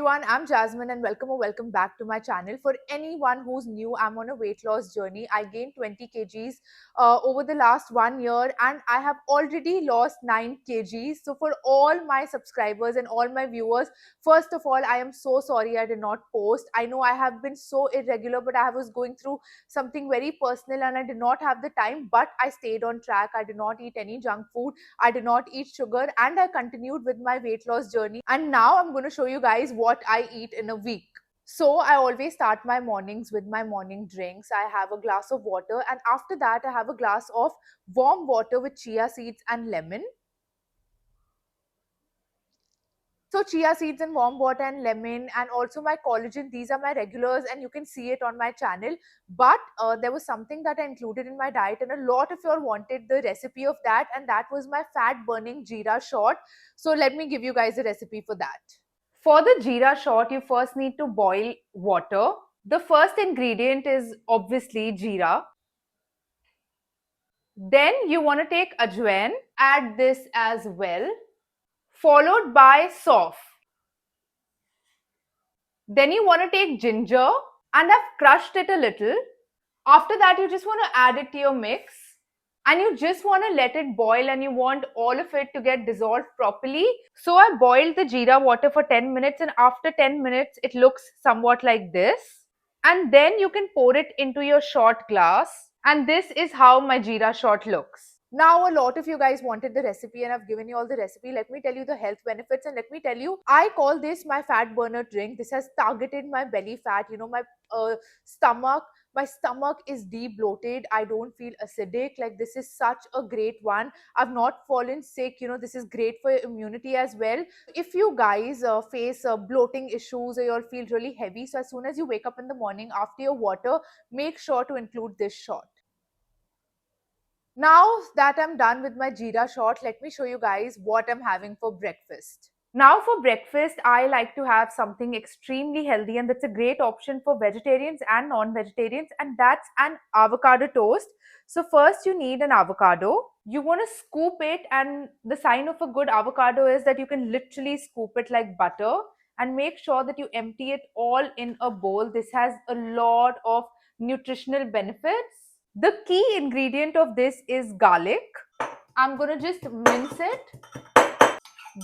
everyone, I'm Jasmine and welcome back to my channel. For anyone who's new, I'm on a weight loss journey. I gained 20 kgs over the last 1 year and I have already lost 9 kgs. So for all my subscribers and all my viewers, first of all, I am so sorry I did not post. I know I have been so irregular, but I was going through something very personal and I did not have the time, but I stayed on track. I did not eat any junk food. I did not eat sugar and I continued with my weight loss journey. And now I'm going to show you guys what I eat in a week. So I always start my mornings with my morning drinks. I have a glass of water and after that I have a glass of warm water with chia seeds and lemon. So chia seeds and warm water and lemon and also my collagen, these are my regulars and you can see it on my channel. But there was something that I included in my diet and a lot of you all wanted the recipe of that, and that was my fat burning jeera shot. So let me give you guys a recipe for that. For the jeera shot, you first need to boil water. The first ingredient is obviously jeera. Then you want to take ajwain, add this as well, followed by sauf. Then you want to take ginger and I've crushed it a little. After that, you just want to add it to your mix and you just want to let it boil and you want all of it to get dissolved properly. So I boiled the jeera water for 10 minutes and after 10 minutes, it looks somewhat like this. And then you can pour it into your shot glass. And this is how my jeera shot looks. Now, a lot of you guys wanted the recipe and I've given you all the recipe. Let me tell you the health benefits and let me tell you, I call this my fat burner drink. This has targeted my belly fat, my stomach. My stomach is de-bloated. I don't feel acidic. Like, this is such a great one. I've not fallen sick. This is great for your immunity as well. If you guys face bloating issues or you all feel really heavy, so as soon as you wake up in the morning after your water, make sure to include this shot. Now that I'm done with my jeera shot, let me show you guys what I'm having for breakfast. Now for breakfast, I like to have something extremely healthy and that's a great option for vegetarians and non-vegetarians, and that's an avocado toast. So first you need an avocado. You want to scoop it, and the sign of a good avocado is that you can literally scoop it like butter, and make sure that you empty it all in a bowl. This has a lot of nutritional benefits. The key ingredient of this is garlic. I'm going to just mince it,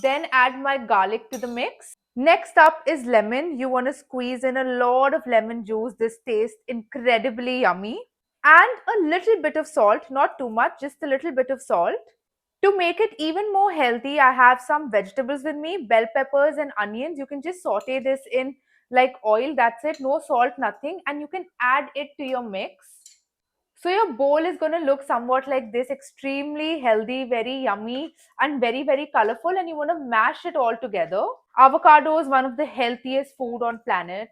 then add my garlic to the mix. Next up is lemon. You want to squeeze in a lot of lemon juice. This tastes incredibly yummy. And a little bit of salt, not too much, just a little bit of salt. To make it even more healthy, I have some vegetables with me, bell peppers and onions. You can just saute this in like oil. That's it. No salt, nothing. And you can add it to your mix. So your bowl is going to look somewhat like this, extremely healthy, very yummy and very, very colorful, and you want to mash it all together. Avocado is one of the healthiest food on planet.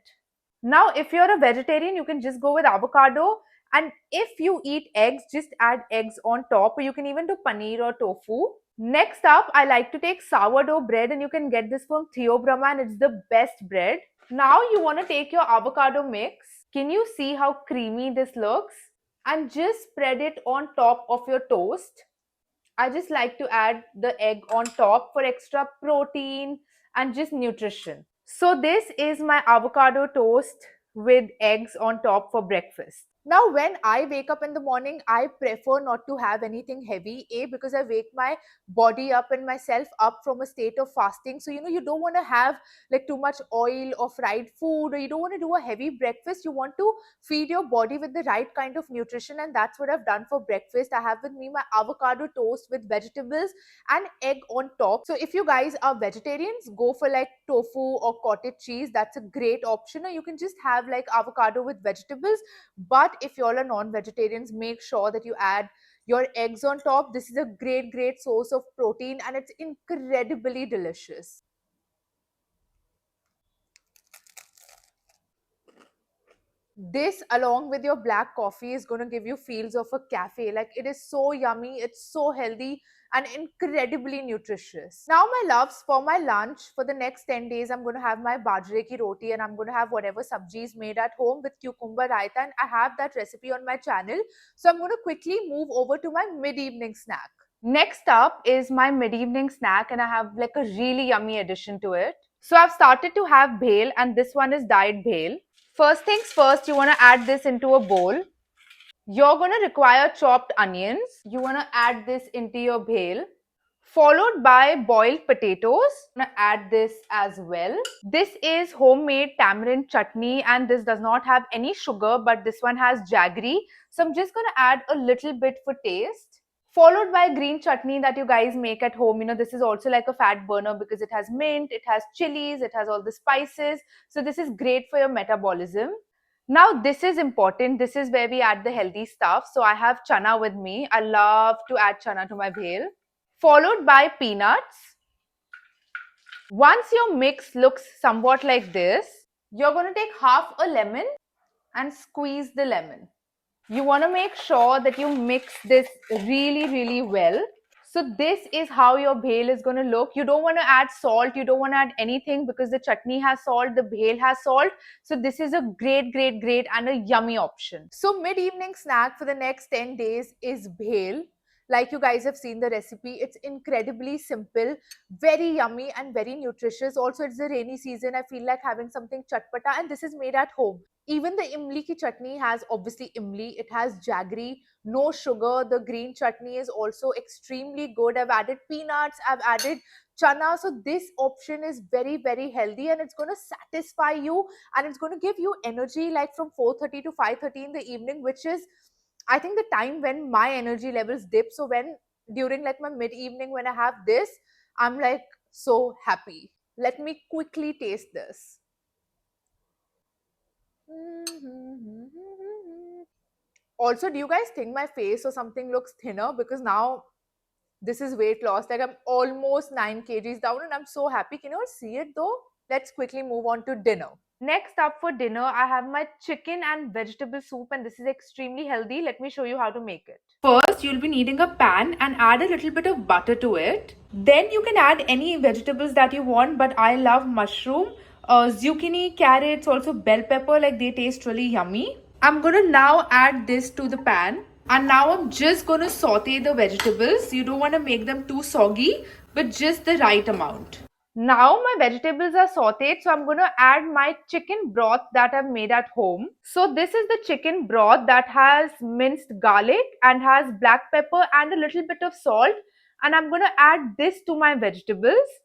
Now, if you're a vegetarian, you can just go with avocado, and if you eat eggs, just add eggs on top, or you can even do paneer or tofu. Next up, I like to take sourdough bread, and you can get this from Theobrahma and it's the best bread. Now you want to take your avocado mix. Can you see how creamy this looks? And just spread it on top of your toast. I just like to add the egg on top for extra protein and just nutrition. So this is my avocado toast with eggs on top for breakfast. Now, when I wake up in the morning, I prefer not to have anything heavy. A, because I wake my body up and myself up from a state of fasting. So, you don't want to have like too much oil or fried food, or you don't want to do a heavy breakfast. You want to feed your body with the right kind of nutrition, and that's what I've done for breakfast. I have with me my avocado toast with vegetables and egg on top. So if you guys are vegetarians, go for like tofu or cottage cheese. That's a great option. Or you can just have like avocado with vegetables. But if you all are non-vegetarians, make sure that you add your eggs on top. This is a great source of protein and it's incredibly delicious. This along with your black coffee is going to give you feels of a cafe. Like, it is so yummy, it's so healthy and incredibly nutritious. Now my loves, for my lunch for the next 10 days, I'm going to have my bajre ki roti and I'm going to have whatever sabjis made at home with cucumber raita, and I have that recipe on my channel. So I'm going to quickly move over to my mid-evening snack. Next up is my mid-evening snack, and I have like a really yummy addition to it. So I've started to have bhel, and this one is diet bhel. First things first, you want to add this into a bowl. You're going to require chopped onions. You want to add this into your bhel, followed by boiled potatoes. I'm going to add this as well. This is homemade tamarind chutney, and this does not have any sugar, but this one has jaggery. So I'm just going to add a little bit for taste, followed by green chutney that you guys make at home. This is also like a fat burner because it has mint, it has chilies, it has all the spices. So this is great for your metabolism. Now this is important. This is where we add the healthy stuff. So I have chana with me. I love to add chana to my bhel, followed by peanuts. Once your mix looks somewhat like this, you're going to take half a lemon and squeeze the lemon. You want to make sure that you mix this really, really well. So this is how your bhel is going to look. You don't want to add salt. You don't want to add anything because the chutney has salt, the bhel has salt. So this is a great, great, great and a yummy option. So mid-evening snack for the next 10 days is bhel. Like you guys have seen the recipe, it's incredibly simple, very yummy and very nutritious. Also, it's the rainy season. I feel like having something chatpata, and this is made at home. Even the imli ki chutney has obviously imli, it has jaggery, no sugar. The green chutney is also extremely good. I've added peanuts, I've added chana. So this option is very, very healthy, and it's going to satisfy you, and it's going to give you energy like from 4:30 to 5:30 in the evening, which is, I think, the time when my energy levels dip. So when during like my mid evening when I have this, I'm like so happy. Let me quickly taste this. Also, do you guys think my face or something looks thinner? Because now this is weight loss. Like I'm almost 9 kgs down and I'm so happy. Can you all see it though? Let's quickly move on to dinner. Next up for dinner, I have my chicken and vegetable soup, and this is extremely healthy. Let me show you how to make it. First, you'll be needing a pan and add a little bit of butter to it. Then you can add any vegetables that you want, but I love mushroom, zucchini, carrots, also bell pepper, like they taste really yummy. I'm gonna now add this to the pan, and now I'm just gonna saute the vegetables. You don't want to make them too soggy, but just the right amount. Now my vegetables are sauteed, so I'm going to add my chicken broth that I've made at home. So this is the chicken broth that has minced garlic and has black pepper and a little bit of salt. And I'm going to add this to my vegetables.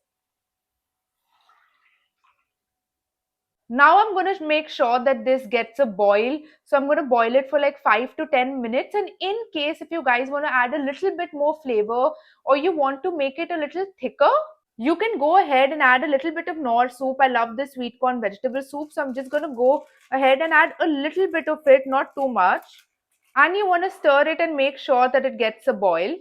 Now I'm going to make sure that this gets a boil. So I'm going to boil it for like 5 to 10 minutes. And in case if you guys want to add a little bit more flavor or you want to make it a little thicker, you can go ahead and add a little bit of Knorr soup. I love the sweet corn vegetable soup. So I'm just going to go ahead and add a little bit of it, not too much. And you want to stir it and make sure that it gets a boil.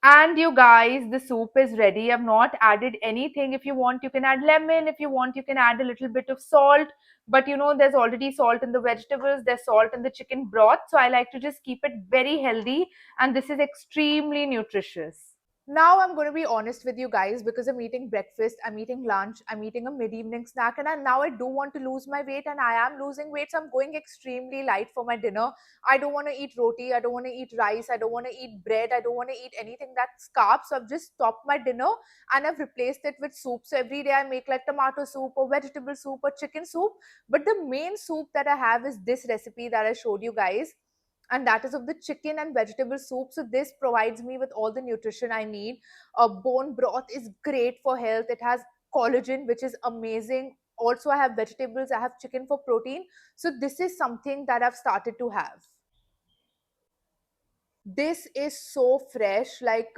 And you guys, the soup is ready. I've not added anything. If you want, you can add lemon. If you want, you can add a little bit of salt. But there's already salt in the vegetables, there's salt in the chicken broth. So I like to just keep it very healthy. And this is extremely nutritious. Now I'm going to be honest with you guys because I'm eating breakfast, I'm eating lunch, I'm eating a mid-evening snack, and now I do want to lose my weight, and I am losing weight. So I'm going extremely light for my dinner. I don't want to eat roti, I don't want to eat rice, I don't want to eat bread, I don't want to eat anything that's carbs. So I've just stopped my dinner and I've replaced it with soup. So every day I make like tomato soup or vegetable soup or chicken soup. But the main soup that I have is this recipe that I showed you guys, and that is of the chicken and vegetable soup. So this provides me with all the nutrition I need. Bone broth is great for health. It has collagen, which is amazing. Also, I have vegetables, I have chicken for protein. So this is something that I've started to have. This is so fresh, like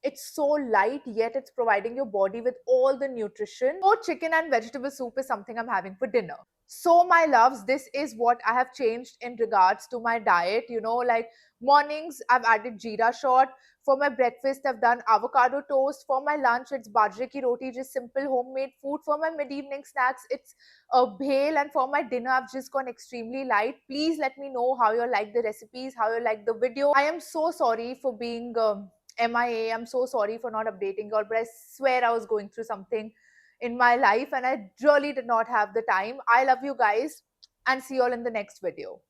it's so light, yet it's providing your body with all the nutrition. So chicken and vegetable soup is something I'm having for dinner. So my loves, this is what I have changed in regards to my diet. Like mornings I've added jeera shot. For my breakfast I've done avocado toast. For my lunch it's bajre ki roti, just simple homemade food. For my mid evening snacks it's a bhel, and for my dinner I've just gone extremely light. Please let me know how you like the recipes, how you like the video. I am so sorry for being MIA. I'm so sorry for not updating you all, but I swear I was going through something in my life and I really did not have the time. I love you guys and see you all in the next video.